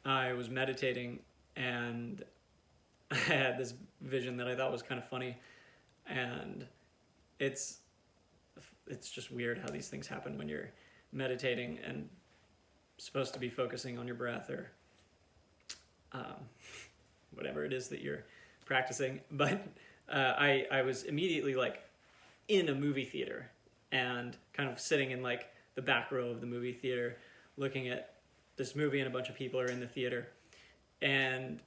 I was meditating and I had this vision that I thought was kind of funny, and it's it's just weird how these things happen when you're meditating and supposed to be focusing on your breath or um, whatever it is that you're practicing. But I was immediately like in a movie theater and kind of sitting in like the back row of the movie theater looking at this movie, and a bunch of people are in the theater, and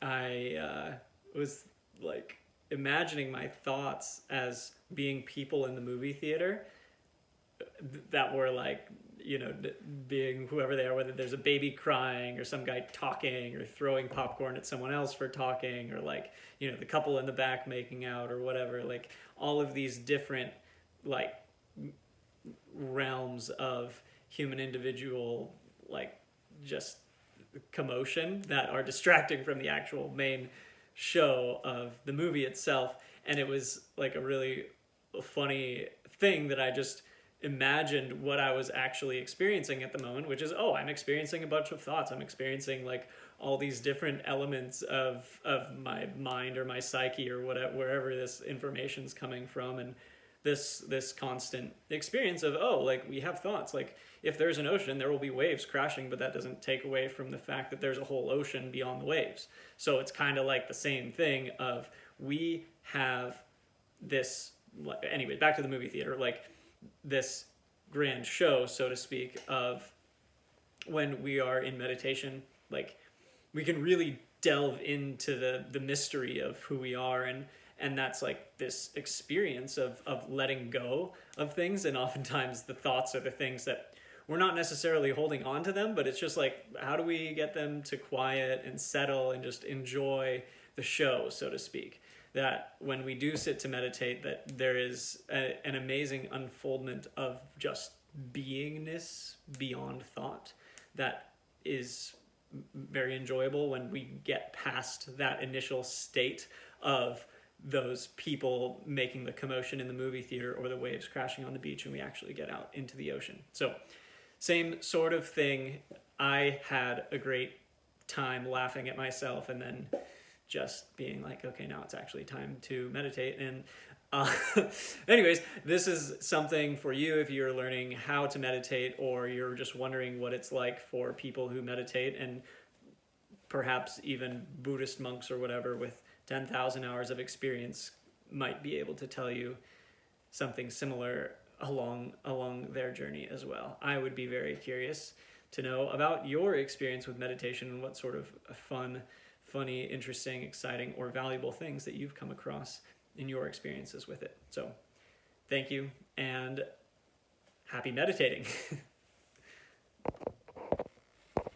I was like imagining my thoughts as being people in the movie theater that were like, being whoever they are, whether there's a baby crying or some guy talking or throwing popcorn at someone else for talking, or like, the couple in the back making out or whatever, like all of these different like realms of human individual, like just commotion that are distracting from the actual main show of the movie itself. And it was like a really funny thing that I just imagined what I was actually experiencing at the moment, which is, I'm experiencing a bunch of thoughts. I'm experiencing like all these different elements of my mind or my psyche or whatever, wherever this information's coming from. And this constant experience of, like we have thoughts. Like if there's an ocean, there will be waves crashing, but that doesn't take away from the fact that there's a whole ocean beyond the waves. So it's kind of like the same thing of, we have this, anyway, back to the movie theater, like this grand show, so to speak, of when we are in meditation, like we can really delve into the mystery of who we are, and that's like this experience of letting go of things. And oftentimes the thoughts are the things that we're not necessarily holding on to them, but it's just like, how do we get them to quiet and settle and just enjoy the show, so to speak? That when we do sit to meditate, that there is an amazing unfoldment of just beingness beyond thought that is very enjoyable when we get past that initial state of those people making the commotion in the movie theater or the waves crashing on the beach, and we actually get out into the ocean. So same sort of thing. I had a great time laughing at myself, and then just being like, okay, now it's actually time to meditate. And anyways, this is something for you if you're learning how to meditate, or you're just wondering what it's like for people who meditate, and perhaps even Buddhist monks or whatever with 10,000 hours of experience might be able to tell you something similar along their journey as well. I would be very curious to know about your experience with meditation and what sort of funny, interesting, exciting, or valuable things that you've come across in your experiences with it. So thank you, and happy meditating.